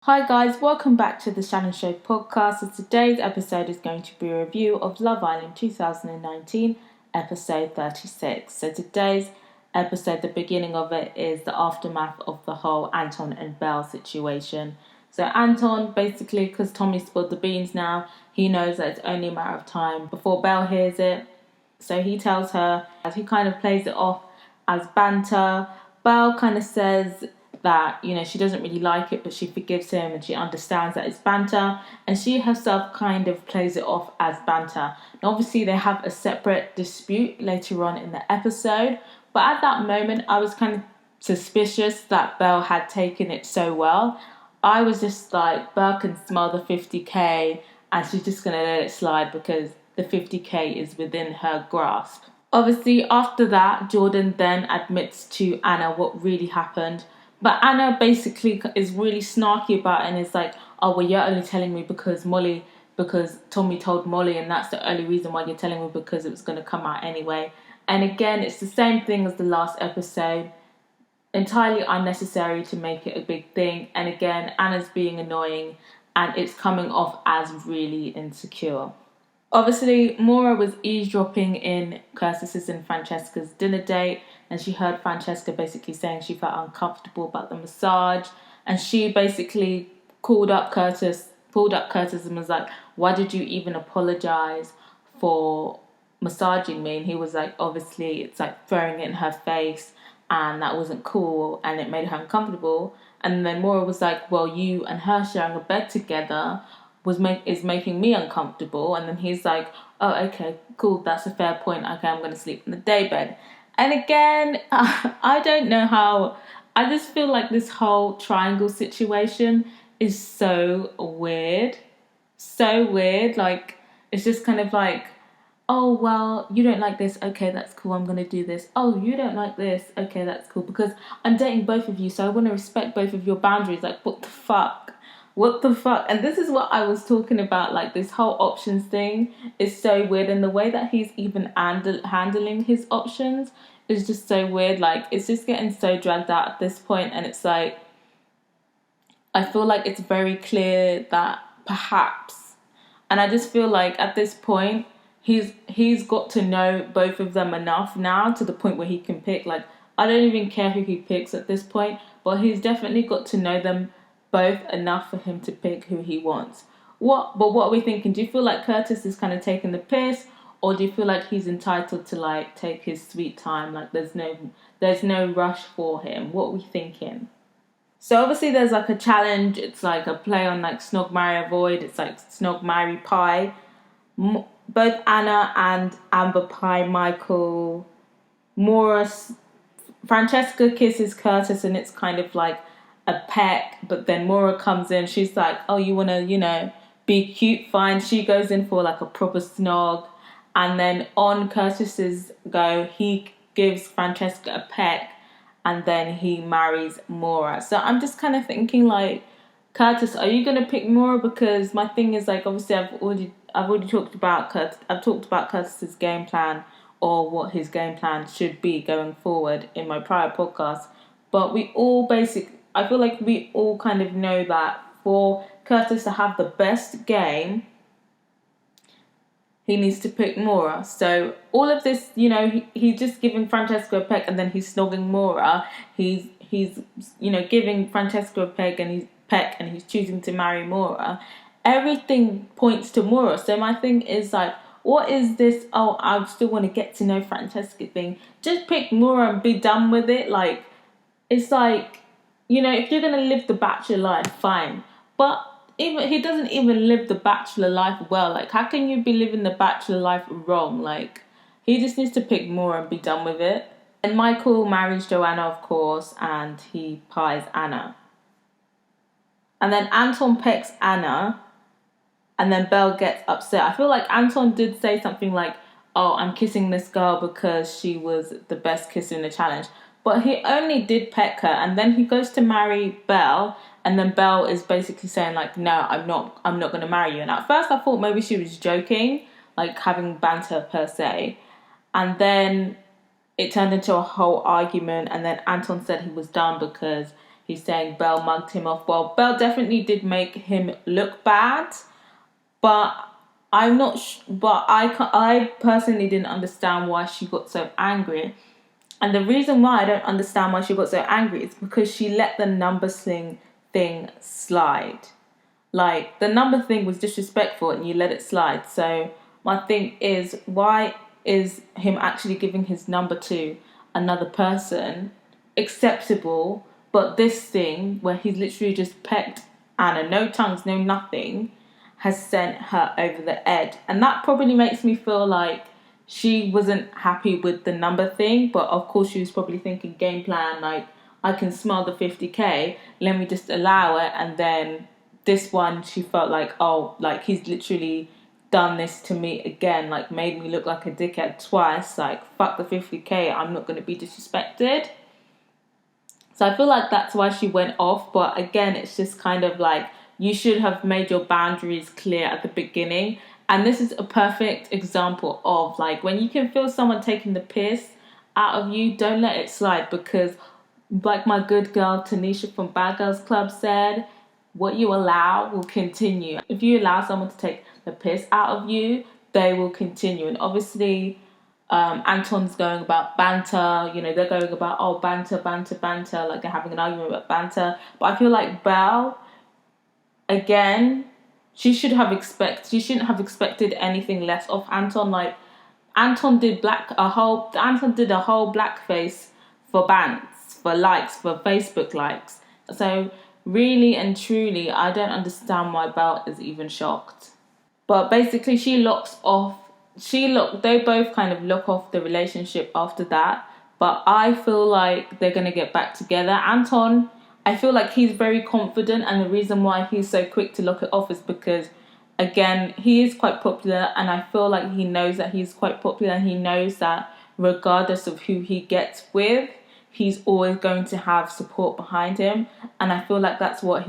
Hi guys, welcome back to the Shannon Show podcast. So today's episode is going to be a review of Love Island 2019, episode 36. So today's episode, the beginning of it, is the aftermath of the whole Anton and Belle situation. So Anton, basically, because Tommy spilled the beans now, he knows that it's only a matter of time before Belle hears it. So he tells her, as he kind of plays it off as banter. Belle kind of says that, she doesn't really like it, but she forgives him and she understands that it's banter. And she herself kind of plays it off as banter. And obviously they have a separate dispute later on in the episode. But at that moment, I was kind of suspicious that Belle had taken it so well. I was just like, Belle can smell the 50k and she's just going to let it slide because the 50k is within her grasp. Obviously, after that, Jordan then admits to Anna what really happened. But Anna basically is really snarky about it and is like, oh, well, you're only telling me because Tommy told Molly, and that's the only reason why you're telling me, because it was going to come out anyway. And again, it's the same thing as the last episode. Entirely unnecessary to make it a big thing. And again, Anna's being annoying and it's coming off as really insecure. Obviously, Maura was eavesdropping in Curtis's and Francesca's dinner date, and she heard Francesca basically saying she felt uncomfortable about the massage, and she basically pulled up Curtis and was like, why did you even apologize for massaging me? And he was like, obviously it's like throwing it in her face and that wasn't cool and it made her uncomfortable. And then Maura was like, well, you and her sharing a bed together is making me uncomfortable. And then he's like, oh, okay, cool, that's a fair point. Okay, I'm going to sleep in the daybed. And again, I don't know how, I just feel like this whole triangle situation is so weird. So weird. Like, it's just kind of like, oh, well, you don't like this. Okay, that's cool. I'm going to do this. Oh, you don't like this. Okay, that's cool. Because I'm dating both of you, so I want to respect both of your boundaries. Like, what the fuck? What the fuck? And this is what I was talking about. Like, this whole options thing is so weird. And the way that he's even handling his options is just so weird. Like, it's just getting so dragged out at this point. And it's like, I feel like it's very clear that perhaps, and I just feel like at this point, he's got to know both of them enough now to the point where he can pick. Like, I don't even care who he picks at this point, but he's definitely got to know them both enough for him to pick who he wants. What are we thinking? Do you feel like Curtis is kind of taking the piss, or do you feel like he's entitled to like take his sweet time? Like, there's no rush for him. What are we thinking? So obviously there's like a challenge. It's like a play on like Snog, Marry, Avoid. It's like Snog, Marry, Pie. Both Anna and Amber pie Michael. Morris, Francesca kisses Curtis and it's kind of like a peck, but then Maura comes in. She's like, oh, you want to, be cute? Fine. She goes in for like a proper snog. And then on Curtis's go, he gives Francesca a peck and then he marries Maura. So I'm just kind of thinking like, Curtis, are you going to pick Maura? Because my thing is like, obviously I've already talked about Curtis's game plan, or what his game plan should be going forward in my prior podcast. But I feel like we all kind of know that for Curtis to have the best game, he needs to pick Maura. So all of this, he's just giving Francesca a peck and then he's snogging Maura. He's giving Francesca a peck and he's choosing to marry Maura. Everything points to Maura. So my thing is like, what is this? Oh, I still want to get to know Francesca thing. Just pick Maura and be done with it. Like, it's like, if you're gonna live the bachelor life, fine. But even he doesn't even live the bachelor life well. Like, how can you be living the bachelor life wrong? Like, he just needs to pick Maura and be done with it. And Michael marries Joanna, of course, and he pies Anna. And then Anton pecks Anna, and then Belle gets upset. I feel like Anton did say something like, oh, I'm kissing this girl because she was the best kisser in the challenge. But he only did peck her, and then he goes to marry Belle, and then Belle is basically saying like, no, I'm not going to marry you. And at first I thought maybe she was joking, like having banter per se. And then it turned into a whole argument, and then Anton said he was done because he's saying Belle mugged him off. Well, Belle definitely did make him look bad, but I'm not. But I personally didn't understand why she got so angry. And the reason why I don't understand why she got so angry is because she let the number thing slide. Like, the number thing was disrespectful and you let it slide. So my thing is, why is him actually giving his number to another person acceptable, but this thing where he's literally just pecked Anna, no tongues, no nothing, has sent her over the edge? And that probably makes me feel like she wasn't happy with the number thing, but of course she was probably thinking game plan, like, I can smell the 50k, let me just allow it. And then this one, she felt like, oh, like, he's literally done this to me again, like, made me look like a dickhead twice, like, fuck the 50k, I'm not going to be disrespected. So I feel like that's why she went off. But again, it's just kind of like, you should have made your boundaries clear at the beginning. And this is a perfect example of, like, when you can feel someone taking the piss out of you, don't let it slide. Because, like my good girl Tanisha from Bad Girls Club said, what you allow will continue. If you allow someone to take the piss out of you, they will continue. And obviously, Anton's going about banter, they're going about, oh, banter, like they're having an argument about banter. But I feel like Belle, again, she shouldn't have expected anything less of Anton. Like, Anton did a whole blackface for bants, for likes, for Facebook likes. So really and truly, I don't understand why Belle is even shocked. But basically, they both kind of look off the relationship after that. But I feel like they're going to get back together. Anton, I feel like he's very confident. And the reason why he's so quick to lock it off is because, again, he is quite popular. And I feel like he knows that he's quite popular. And he knows that regardless of who he gets with, he's always going to have support behind him. And I feel like that's why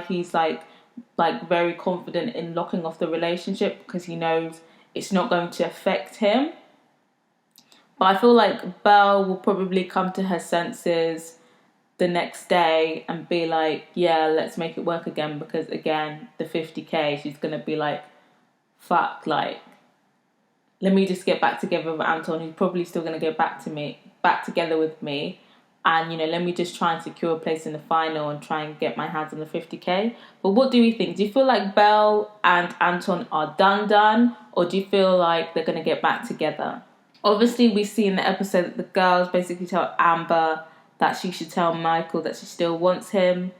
he's like very confident in locking off the relationship, because he knows it's not going to affect him. But I feel like Belle will probably come to her senses the next day and be like, yeah, let's make it work again, because again, the 50k, she's going to be like, fuck, like, let me just get back together with Anton, who's probably still going to get back together with me. And, let me just try and secure a place in the final and try and get my hands on the 50k. But what do we think? Do you feel like Belle and Anton are done? Or do you feel like they're going to get back together? Obviously, we see in the episode that the girls basically tell Amber that she should tell Michael that she still wants him.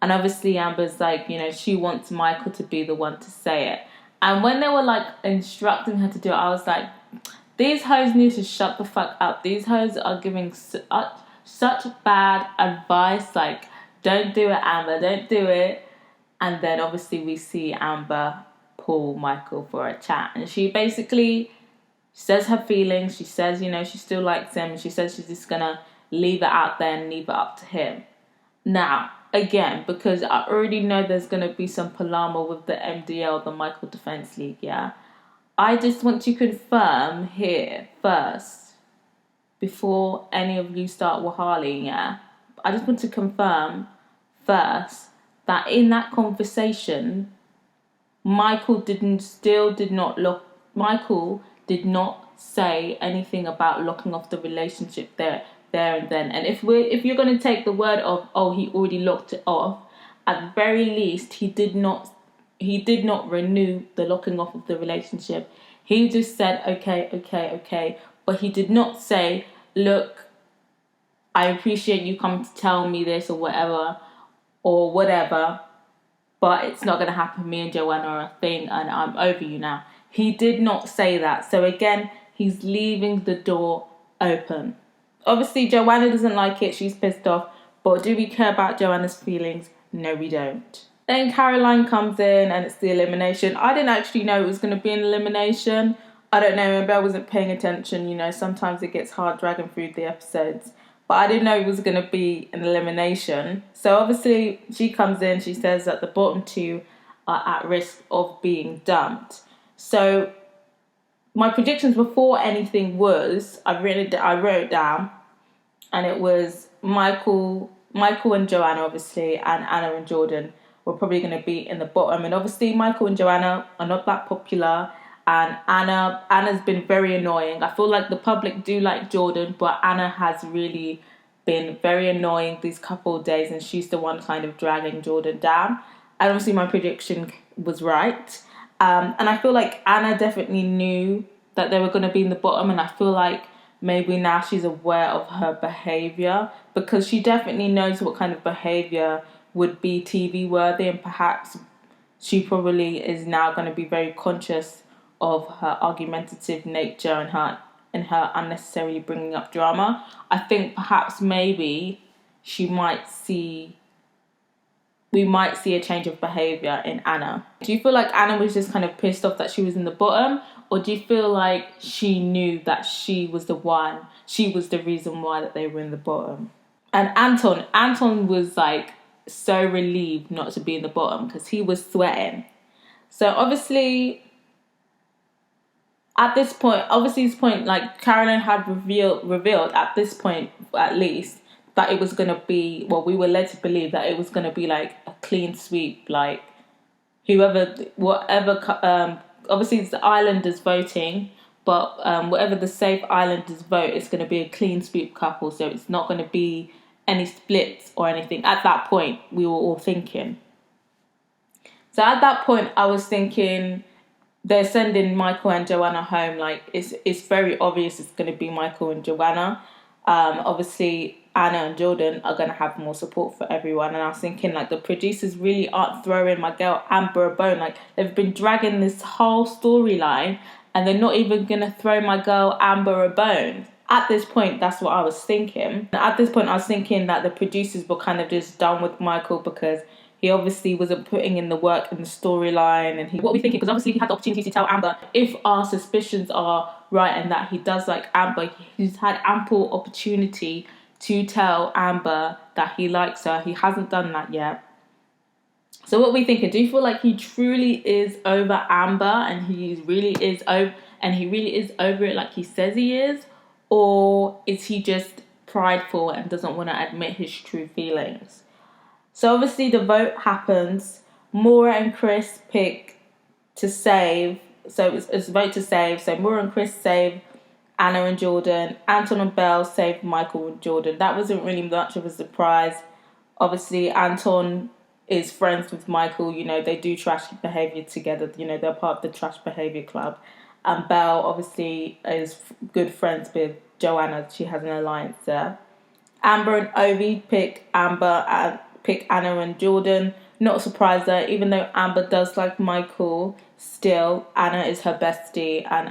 And obviously, Amber's like, she wants Michael to be the one to say it. And when they were, like, instructing her to do it, I was like, these hoes need to shut the fuck up. These hoes are giving such bad advice, like, don't do it, Amber, don't do it. And then obviously we see Amber pull Michael for a chat, and she basically says her feelings. She says, she still likes him. She says she's just gonna leave it out there and leave it up to him. Now, again, because I already know there's gonna be some palaver with the MDL, the Michael Defense League, yeah, I just want to confirm here first, before any of you start wahaling, yeah, I just want to confirm first that in that conversation, Michael did not say anything about locking off the relationship there and then. And if you're going to take the word of, oh, he already locked it off, at the very least, he did not renew the locking off of the relationship. He just said, okay. But he did not say, look, I appreciate you coming to tell me this or whatever, but it's not going to happen. Me and Joanna are a thing and I'm over you now. He did not say that. So again, he's leaving the door open. Obviously, Joanna doesn't like it. She's pissed off. But do we care about Joanna's feelings? No, we don't. Then Caroline comes in and it's the elimination. I didn't actually know it was going to be an elimination. I don't know, maybe I wasn't paying attention. Sometimes it gets hard dragging through the episodes. But I didn't know it was going to be an elimination. So obviously she comes in, she says that the bottom two are at risk of being dumped. So my predictions before anything was, I wrote it down, and it was Michael, Michael and Joanna, obviously, and Anna and Jordan were probably going to be in the bottom. And obviously, Michael and Joanna are not that popular. And Anna's been very annoying. I feel like the public do like Jordan, but Anna has really been very annoying these couple of days, and she's the one kind of dragging Jordan down. And obviously, my prediction was right. And I feel like Anna definitely knew that they were going to be in the bottom, and I feel like maybe now she's aware of her behaviour, because she definitely knows what kind of behaviour would be TV worthy, and perhaps she probably is now going to be very conscious of her argumentative nature and her unnecessarily bringing up drama. I think perhaps maybe we might see a change of behaviour in Anna. Do you feel like Anna was just kind of pissed off that she was in the bottom? Or do you feel like she knew that she was the reason why that they were in the bottom? And Anton was like so relieved not to be in the bottom because he was sweating. So obviously, at this point, like Caroline had revealed at this point at least, that it was going to be, well, we were led to believe that it was going to be like a clean sweep, like obviously it's the islanders voting, but whatever the safe islanders vote, it's going to be a clean sweep couple, so it's not going to be any splits or anything. At that point, we were all thinking. So at that point, I was thinking they're sending Michael and Joanna home. Like, it's very obvious it's going to be Michael and Joanna. Obviously, Anna and Jordan are going to have more support for everyone. And I was thinking, like, the producers really aren't throwing my girl Amber a bone. Like, they've been dragging this whole storyline, and they're not even going to throw my girl Amber a bone. At this point, that's what I was thinking. At this point, I was thinking that the producers were kind of just done with Michael because he obviously wasn't putting in the work in the storyline. And what we're thinking, because obviously he had the opportunity to tell Amber, if our suspicions are right and that he does like Amber, he's had ample opportunity to tell Amber that he likes her. He hasn't done that yet. So what we thinking? Do you feel like he truly is over Amber and he really is over it like he says he is? Or is he just prideful and doesn't want to admit his true feelings? So obviously the vote happens. Maura and Chris pick to save. So it's a vote to save. So Maura and Chris save Anna and Jordan. Anton and Belle save Michael and Jordan. That wasn't really much of a surprise. Obviously Anton is friends with Michael. You know, they do trash behaviour together. You know, they're part of the trash behaviour club. And Belle obviously is good friends with Joanna. She has an alliance there. Amber and Ovi pick Anna and Jordan. Not surprised there, even though Amber does like Michael, still Anna is her bestie, and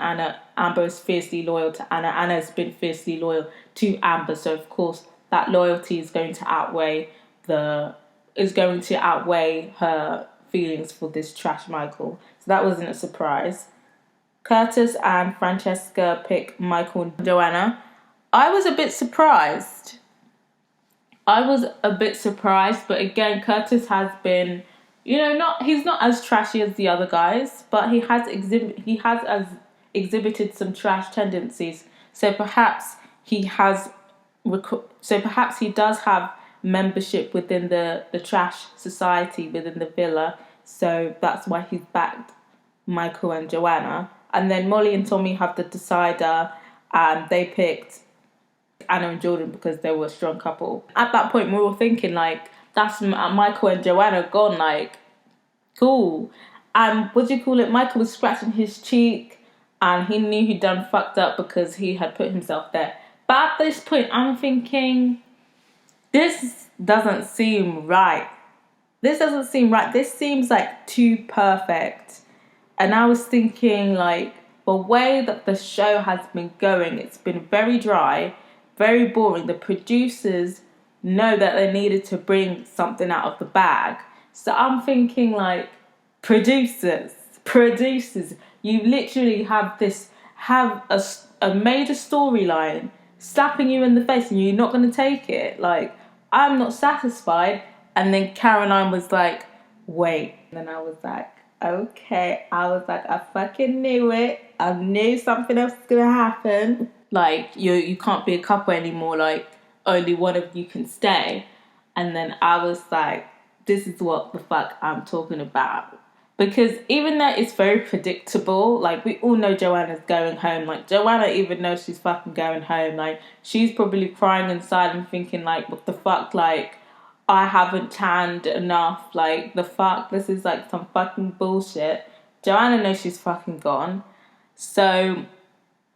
Amber is fiercely loyal to Anna. Anna has been fiercely loyal to Amber, so of course that loyalty is going to outweigh her feelings for this trash Michael. So that wasn't a surprise. Curtis and Francesca pick Michael and Joanna. I was a bit surprised, but again, Curtis has been, he's not as trashy as the other guys, but he has exhibited some trash tendencies. So perhaps he does have membership within the trash society within the villa. So that's why he's backed Michael and Joanna. And then Molly and Tommy have the decider, and they picked Anna and Jordan because they were a strong couple. At that point, we were thinking, like, that's Michael and Joanna gone, like, cool. And Michael was scratching his cheek, and he knew he'd done fucked up because he had put himself there. But at this point, I'm thinking, this doesn't seem right. This seems like too perfect. And I was thinking, like, the way that the show has been going, it's been very dry, very boring. The producers know that they needed to bring something out of the bag. So I'm thinking, like, producers, you literally have a major storyline slapping you in the face and you're not going to take it. Like, I'm not satisfied. And then Caroline was like, wait. And then I was like, okay. I fucking knew it. I knew something else was going to happen. Like, you can't be a couple anymore. Like, only one of you can stay. And then I was like, this is what the fuck I'm talking about. Because even though it's very predictable, like, we all know Joanna's going home. Like, Joanna even knows she's fucking going home. Like, she's probably crying inside and thinking, like, what the fuck, like, I haven't tanned enough. Like, the fuck, this is like some fucking bullshit. Joanna knows she's fucking gone. So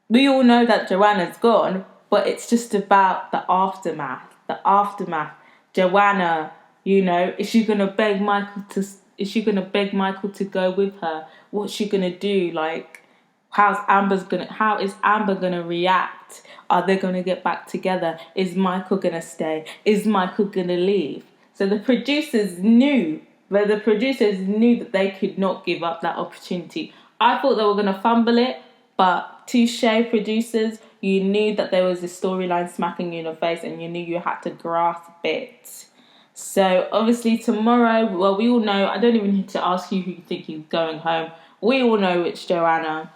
we all know that Joanna's gone, but it's just about the aftermath. The aftermath. Joanna, is she gonna beg Michael to? Is she gonna beg Michael to go with her? What's she gonna do? Like, how is Amber gonna react? Are they gonna get back together? Is Michael gonna stay? Is Michael gonna leave? So the producers knew, that they could not give up that opportunity. I thought they were gonna fumble it, but touche, producers, you knew that there was a storyline smacking you in the face, and you knew you had to grasp it. So obviously tomorrow, well, we all know, I don't even need to ask you who you think is going home. We all know it's Joanna.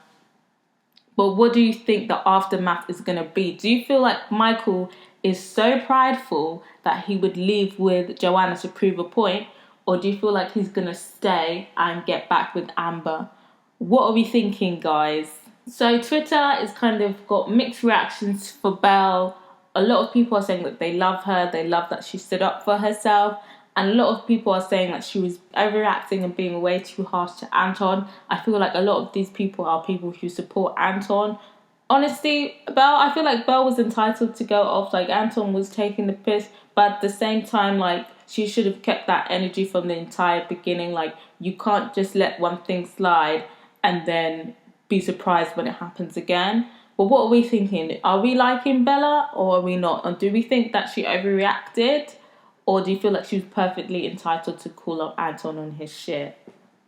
But what do you think the aftermath is going to be? Do you feel like Michael is so prideful that he would leave with Joanna to prove a point? Or do you feel like he's going to stay and get back with Amber? What are we thinking, guys? So Twitter is kind of got mixed reactions for Belle. A lot of people are saying that they love her. They love that she stood up for herself. And a lot of people are saying that she was overreacting and being way too harsh to Anton. I feel like a lot of these people are people who support Anton. Honestly, I feel like Belle was entitled to go off. Like, Anton was taking the piss. But at the same time, like, she should have kept that energy from the entire beginning. Like, you can't just let one thing slide and then be surprised when it happens again. But what are we thinking? Are we liking Bella or are we not? And do we think that she overreacted? Or do you feel like she was perfectly entitled to call up Anton on his shit?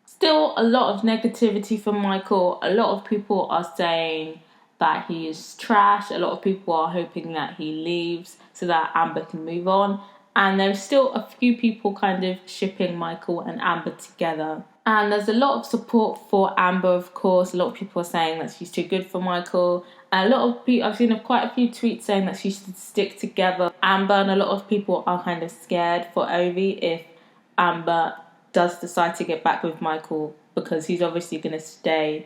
Still a lot of negativity from Michael. A lot of people are saying that he is trash. A lot of people are hoping that he leaves so that Amber can move on. And there's still a few people kind of shipping Michael and Amber together. And there's a lot of support for Amber, of course. A lot of people are saying that she's too good for Michael. And a lot of people, I've seen quite a few tweets saying that she should stick together. Amber, and a lot of people are kind of scared for Ovi if Amber does decide to get back with Michael, because he's obviously going to stay.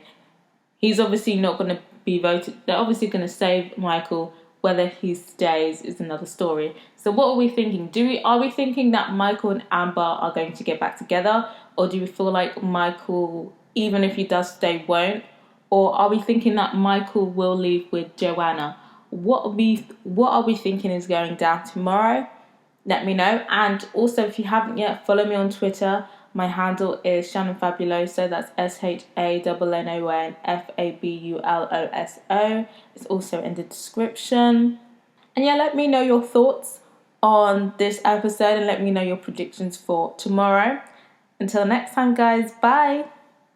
He's obviously not going to be voted. They're obviously going to save Michael. Whether he stays is another story. So what are we thinking? Are we thinking that Michael and Amber are going to get back together? Or do we feel like Michael, even if he does stay, won't? Or are we thinking that Michael will leave with Joanna? What are we thinking is going down tomorrow? Let me know. And also, if you haven't yet, follow me on Twitter. My handle is shannonfabuloso. That's SHANNONFABULOSO. It's also in the description. And yeah, let me know your thoughts on this episode and let me know your predictions for tomorrow. Until next time, guys. Bye.